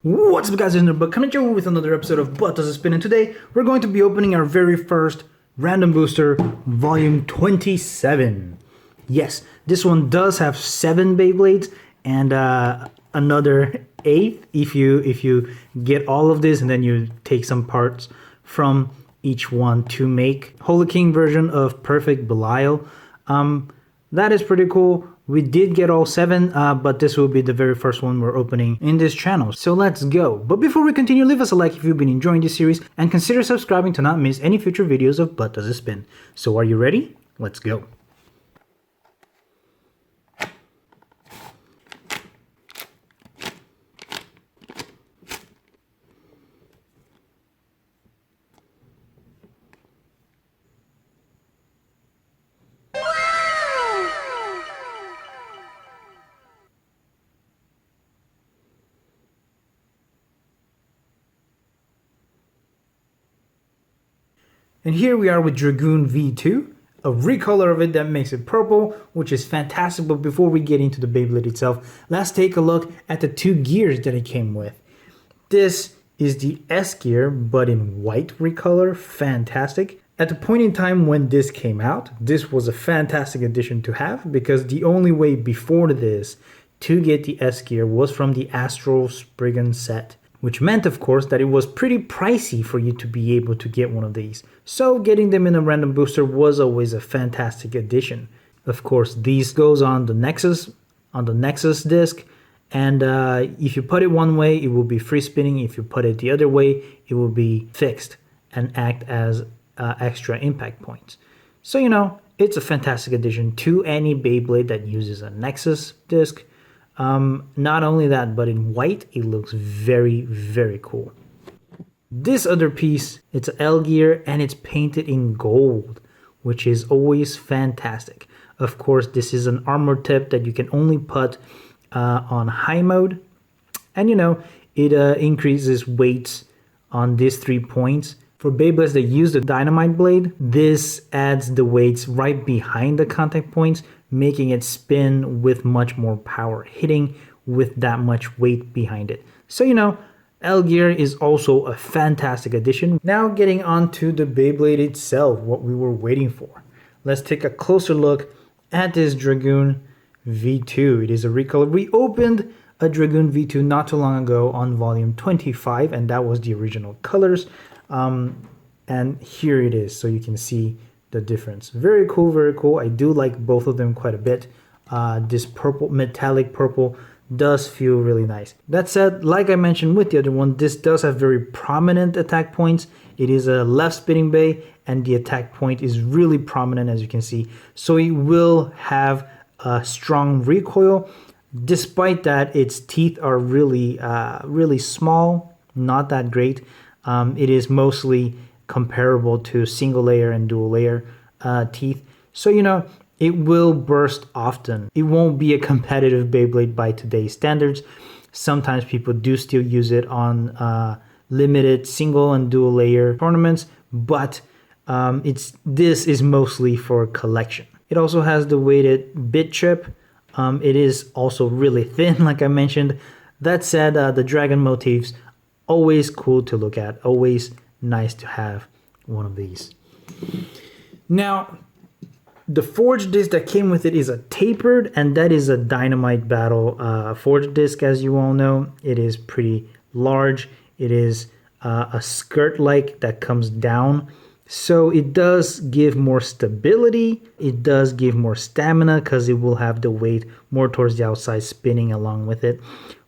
What's up guys, it's Nerd, coming to you with another episode of What Does It Spin, and today we're going to be opening our very first Random Booster Volume 27. Yes, this one does have 7 Beyblades and another 8 if you get all of this and then you take some parts from each one to make Holy King version of Perfect Belial. That is pretty cool. We did get all 7, but this will be the very first one we're opening in this channel. So let's go. But before we continue, leave us a like if you've been enjoying this series and consider subscribing to not miss any future videos of What Does It Spin. So are you ready? Let's go. And here we are with Dragoon V2, a recolor of it that makes it purple, which is fantastic. But before we get into the Beyblade itself, let's take a look at the 2 gears that it came with. This is the S gear, but in white recolor, fantastic. At the point in time when this came out, this was a fantastic addition to have, because the only way before this to get the S gear was from the Astral Spriggan set, which meant, of course, that it was pretty pricey for you to be able to get one of these. So getting them in a random booster was always a fantastic addition. Of course, these goes on the Nexus disc, and if you put it one way, it will be free spinning. If you put it the other way, it will be fixed and act as extra impact points. So, you know, it's a fantastic addition to any Beyblade that uses a Nexus disc. Not only that, but in white, it looks very, very cool. This other piece, it's an L gear and it's painted in gold, which is always fantastic. Of course, this is an armor tip that you can only put on high mode. And you know, it increases weights on these 3 points. For Beyblades that use the dynamite blade, this adds the weights right behind the contact points, making it spin with much more power, hitting with that much weight behind it. So, you know, L gear is also a fantastic addition. Now getting on to the Beyblade itself, what we were waiting for. Let's take a closer look at this Dragoon V2. It is a recolor. We opened a Dragoon V2 not too long ago on volume 25, and that was the original colors. And here it is, so you can see the difference. Very cool, very cool. I do like both of them quite a bit. This purple, metallic purple, does feel really nice. That said, like I mentioned with the other one, this does have very prominent attack points. It is a left spinning bay, and the attack point is really prominent, as you can see. So it will have a strong recoil. Despite that, its teeth are really, really small, not that great. It is mostly comparable to single layer and dual layer teeth. So, you know, it will burst often. It won't be a competitive Beyblade by today's standards. Sometimes people do still use it on limited single and dual layer tournaments, but this is mostly for collection. It also has the weighted bit chip. It is also really thin, like I mentioned. That said, the dragon motifs, always cool to look at, always nice to have one of these. Now, the forged disc that came with it is a tapered, and that is a Dynamite Battle forged disc, as you all know. It is pretty large. It is a skirt-like that comes down. So it does give more stability. It does give more stamina because it will have the weight more towards the outside spinning along with it.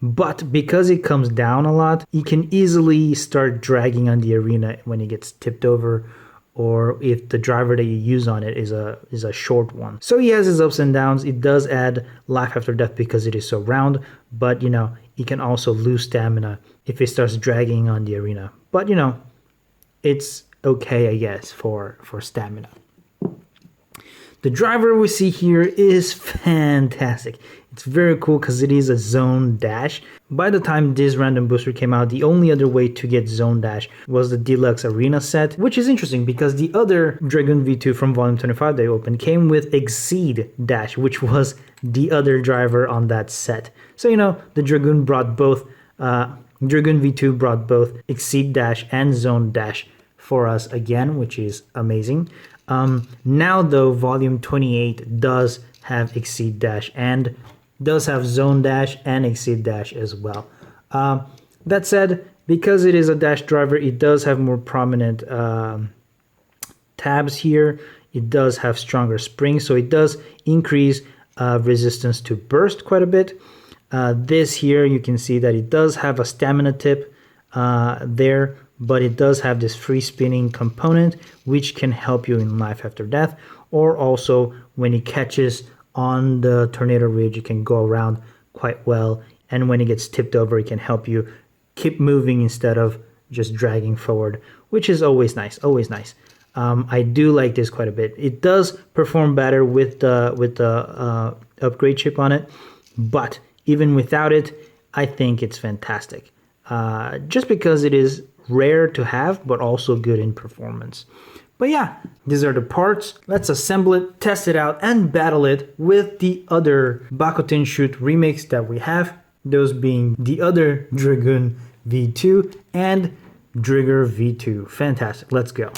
But because it comes down a lot, you can easily start dragging on the arena when it gets tipped over, or if the driver that you use on it is a short one. So he has his ups and downs. It does add life after death because it is so round, but you know, it can also lose stamina if it starts dragging on the arena. But you know, it's okay, I guess, for stamina. The driver we see here is fantastic. It's very cool because it is a zone dash. By the time this random booster came out, the only other way to get zone dash was the deluxe arena set, which is interesting because the other Dragoon V2 from volume 25 they opened came with Exceed dash, which was the other driver on that set. So, you know, the Dragoon brought both Dragoon V2 brought both Exceed Dash and Zone Dash for us again, which is amazing. Now though, Volume 28 does have Exceed Dash and does have Zone Dash and Exceed Dash as well. That said, because it is a dash driver, it does have more prominent tabs here. It does have stronger springs, so it does increase resistance to burst quite a bit. This here, you can see that it does have a stamina tip there, but it does have this free spinning component, which can help you in life after death, or also when it catches on the tornado ridge, it can go around quite well, and when it gets tipped over, it can help you keep moving instead of just dragging forward, which is always nice, always nice. I do like this quite a bit. It does perform better with the upgrade chip on it, but even without it, I think it's fantastic. Just because it is rare to have, but also good in performance. But yeah, these are the parts. Let's assemble it, test it out, and battle it with the other Bakutin Shoot remakes that we have. Those being the other Dragoon V2 and Driger V2. Fantastic, let's go.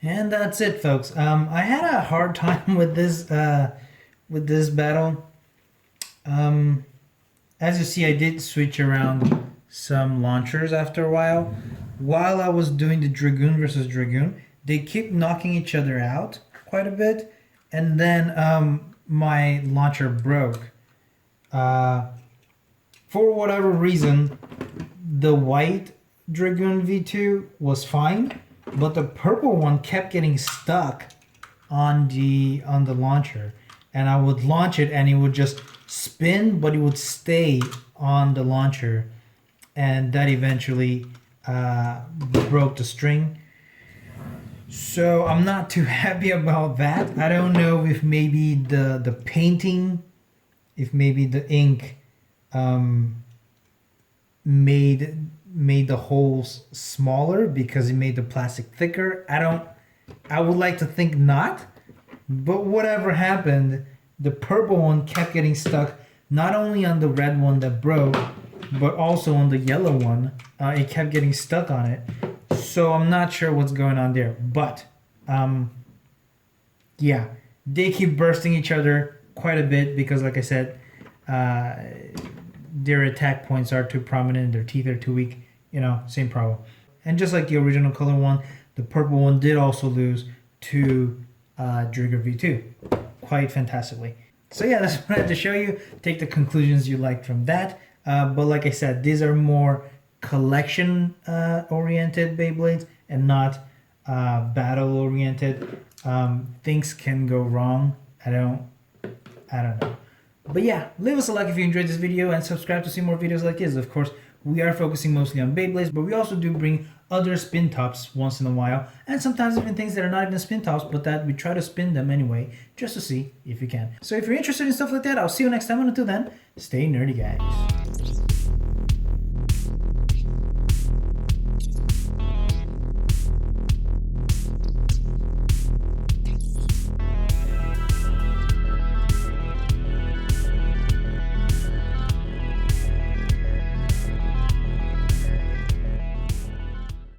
And that's it, folks. I had a hard time with this battle. As you see, I did switch around some launchers after a while. While I was doing the Dragoon versus Dragoon, they keep knocking each other out quite a bit, and then my launcher broke. For whatever reason, the white Dragoon V2 was fine, but the purple one kept getting stuck on the launcher, and I would launch it and it would just spin, but it would stay on the launcher, and that eventually broke the string. So I'm not too happy about that. I don't know if maybe the painting, if maybe the ink made the holes smaller because it made the plastic thicker. I would like to think not, but whatever happened, the purple one kept getting stuck not only on the red one that broke, but also on the yellow one. It kept getting stuck on it. So I'm not sure what's going on there, but yeah, they keep bursting each other quite a bit because, like I said, their attack points are too prominent, their teeth are too weak, you know, same problem. And just like the original color one, the purple one did also lose to Driger V2 quite fantastically. So yeah, that's what I had to show you. Take the conclusions you liked from that. But like I said, these are more collection oriented Beyblades and not battle oriented. Things can go wrong. I don't know. But yeah, leave us a like if you enjoyed this video and subscribe to see more videos like this. Of course, we are focusing mostly on Beyblades, but we also do bring other spin tops once in a while, and sometimes even things that are not even spin tops, but that we try to spin them anyway, just to see if you can. So if you're interested in stuff like that, I'll see you next time, and until then, stay nerdy, guys.